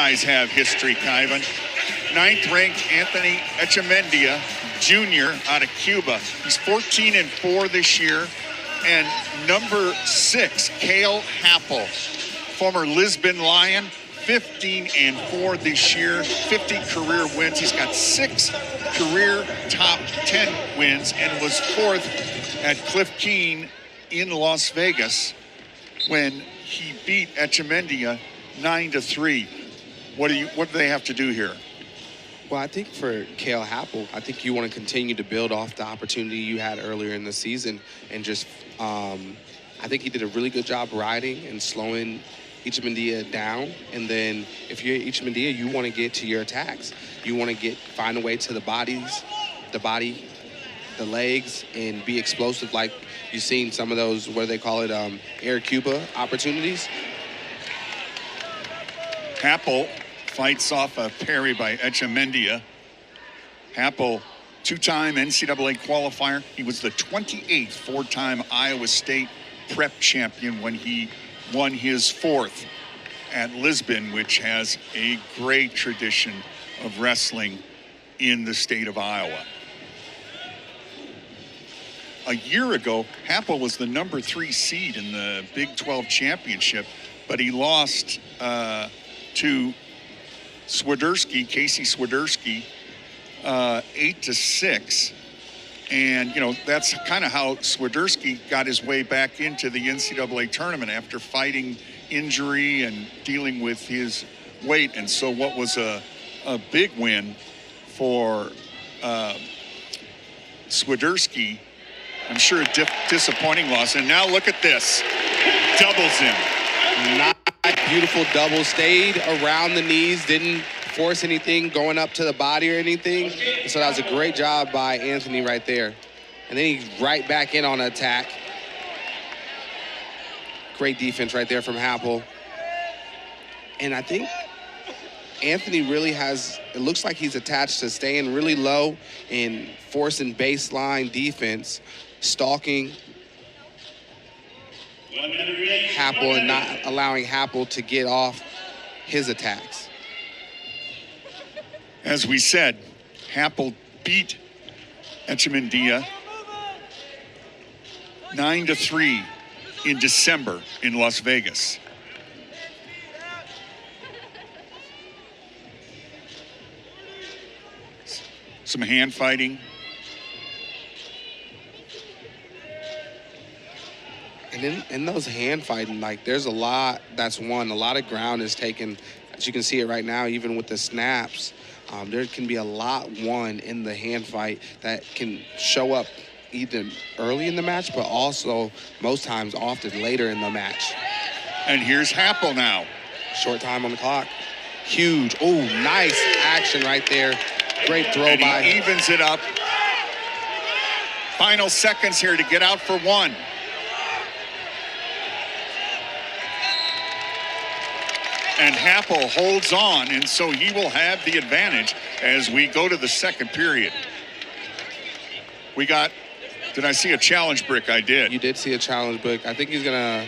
guys have history, Kyvan. Ninth-ranked Anthony Echemendia, Jr. out of Cuba. He's 14-4 this year. And number 6, Cael Happel, former Lisbon Lion, 15-4 this year, 50 career wins. He's got 6 career top 10 wins and was 4th at Cliff Keen in Las Vegas when he beat Echemendia 9-3. What do they have to do here? Well, I think for Cael Happel, I think you want to continue to build off the opportunity you had earlier in the season and just I think he did a really good job riding and slowing Echemendia down. And then if you're Echemendia, you want to get to your attacks. You want to find a way to the body, the legs, and be explosive like you've seen some of those, what do they call it, Air Cuba opportunities. Happel fights off a parry by Echemendia. Happel, 2-time NCAA qualifier. He was the 28th 4-time Iowa State prep champion when he won his 4th at Lisbon, which has a great tradition of wrestling in the state of Iowa. A year ago, Happel was the number 3 seed in the Big 12 championship, but he lost to Casey Swiderski, 8-6. And, you know, that's kind of how Swiderski got his way back into the NCAA tournament after fighting injury and dealing with his weight. And so what was a big win for Swiderski, I'm sure a disappointing loss. And now look at this. Doubles him. Nice, beautiful double. Stayed around the knees, didn't force anything going up to the body or anything. So that was a great job by Anthony right there. And then he's right back in on an attack. Great defense right there from Happel. And I think Anthony really has, it looks like he's attached to staying really low and forcing baseline defense, stalking Happel and not allowing Happel to get off his attacks. As we said, Happel beat Echemendia 9-3 in December in Las Vegas. Some hand fighting. And in those hand fighting, like, there's a lot that's won. A lot of ground is taken. As you can see it right now, even with the snaps, there can be a lot won in the hand fight that can show up either early in the match, but also most times often later in the match. And here's Happel now. Short time on the clock. Huge. Oh, nice action right there. Great throw and by. He evens it up. Final seconds here to get out for one. And Happel holds on, and so he will have the advantage as we go to the second period. We got, did I see a challenge brick? I did. You did see a challenge brick. I think he's gonna,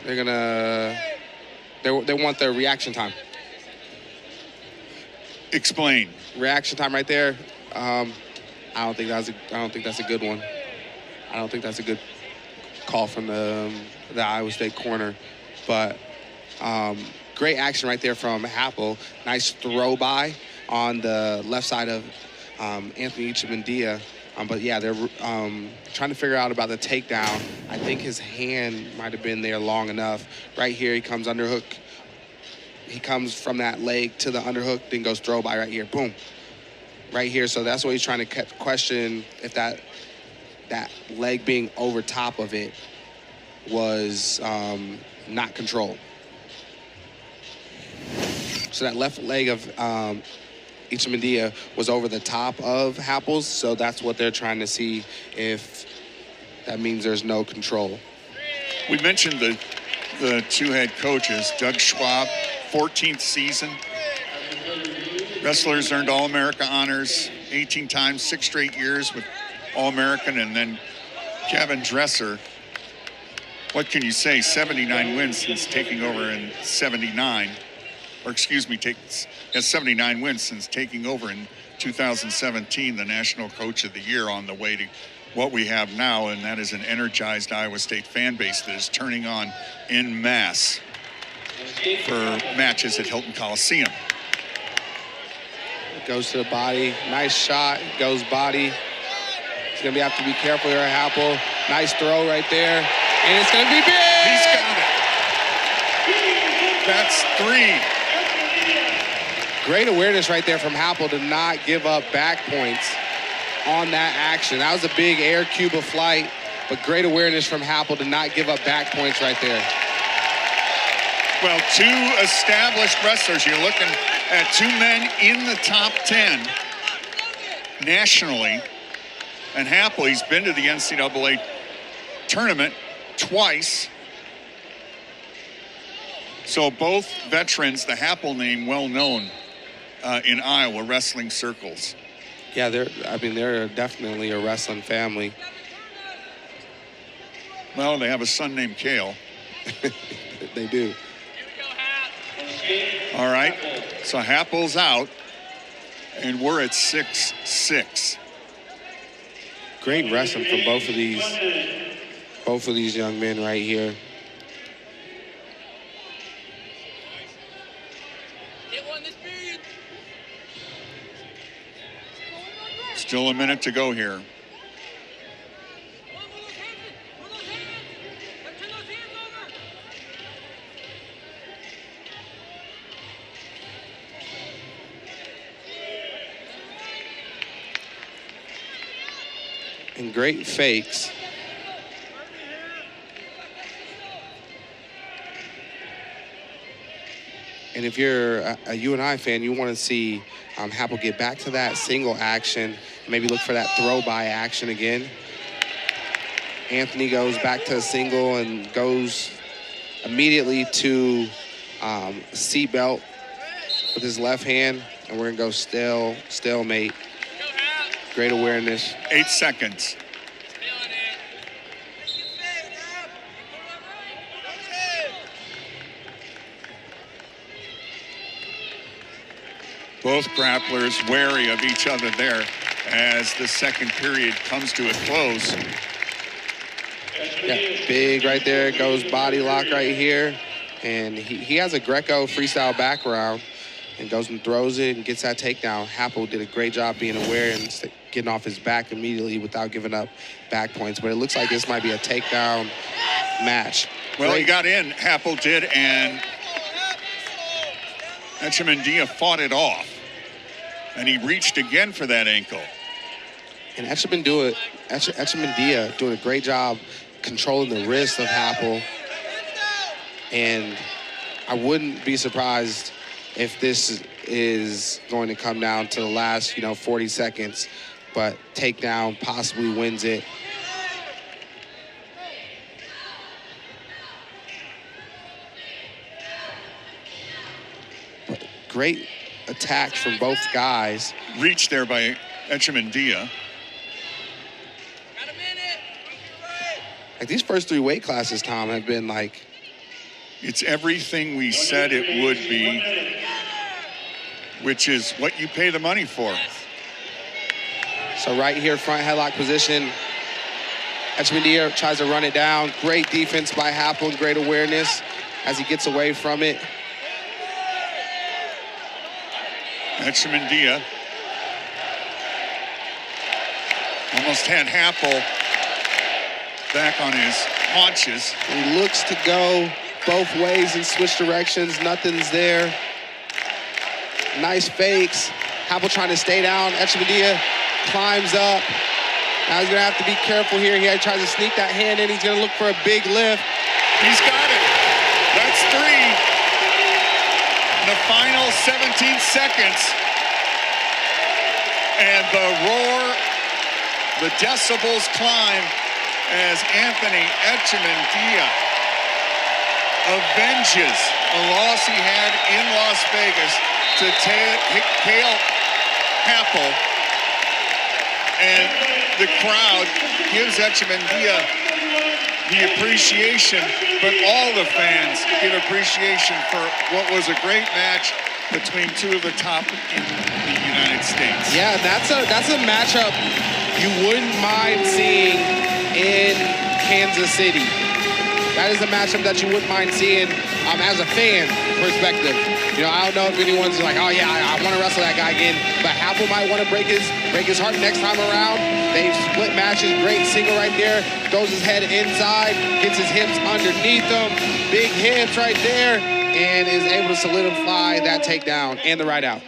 they want the reaction time. Explain. Reaction time right there. I don't think that's a good one. I don't think that's a good call from the Iowa State corner, but great action right there from Happel. Nice throw by on the left side of Anthony Echemendia. But yeah, they're trying to figure out about the takedown. I think his hand might have been there long enough. Right here, he comes underhook. He comes from that leg to the underhook, then goes throw by right here. Boom. Right here. So that's what he's trying to question, if that leg being over top of it was not controlled. So that left leg of Echemendia was over the top of Happel's, so that's what they're trying to see, if that means there's no control. We mentioned the two head coaches, Doug Schwab, 14th season. Wrestlers earned All-America honors 18 times, 6 straight years with All-American, and then Kevin Dresser. What can you say? 79 wins since taking over in 79. or excuse me, has 79 wins since taking over in 2017, the National Coach of the Year, on the way to what we have now, and that is an energized Iowa State fan base that is turning on en masse for matches at Hilton Coliseum. Goes to the body. Nice shot. Goes body. He's going to have to be careful here, Happel. Nice throw right there. And it's going to be big! He's got it. That's 3. Great awareness right there from Happel to not give up back points on that action. That was a big air Cuba flight, but great awareness from Happel to not give up back points right there. Well, 2 established wrestlers. You're looking at 2 men in the top 10 nationally. And Happel, he's been to the NCAA tournament twice. So both veterans, the Happel name well known in Iowa wrestling circles. Yeah, they're definitely a wrestling family. Well, they have a son named Cael. They do. All right, so Happel's out, and we're at 6-6. Great wrestling from both of these young men right here. Still a minute to go here. And great fakes. And if you're a UNI fan, you want to see Happel get back to that single action, maybe look for that throw-by action again. Anthony goes back to a single and goes immediately to seatbelt with his left hand, and we're going to go stalemate. Great awareness. 8 seconds. Both grapplers wary of each other there as the second period comes to a close. Yeah, big right there. Goes body lock right here. And he has a Greco freestyle background and goes and throws it and gets that takedown. Happel did a great job being aware and getting off his back immediately without giving up back points. But it looks like this might be a takedown match. Well, he got in, Happel did, and Echemendia fought it off. And he reached again for that ankle. And Echemendia doing a great job controlling the wrist of Happel. And I wouldn't be surprised if this is going to come down to the last, 40 seconds. But takedown possibly wins it. But great attacks from both guys. Reached there by Echemendia. Like these first 3 weight classes, Tom, have been like... It's everything we said it would be, which is what you pay the money for. So right here, front headlock position. Echemendia tries to run it down. Great defense by Happel, great awareness as he gets away from it. Echemendia almost had Happel back on his haunches. He looks to go both ways and switch directions. Nothing's there. Nice fakes. Happel trying to stay down. Echemendia climbs up. Now he's going to have to be careful here. He tries to sneak that hand in. He's going to look for a big lift. He's got it. That's 3. The final 17 seconds. And the roar, the decibels climb as Anthony Echemendia avenges a loss he had in Las Vegas to Cael Happel. And the crowd gives Echemendia the appreciation, but all the fans give appreciation for what was a great match between two of the top in the United States. Yeah, that's a matchup you wouldn't mind seeing in Kansas City. That is a matchup that you wouldn't mind seeing as a fan perspective. You know, I don't know if anyone's like, oh yeah, I want to wrestle that guy again, but Happel might want to break his heart next time around. They've split matches, great single right there, throws his head inside, gets his hips underneath him, big hips right there, and is able to solidify that takedown and the right out.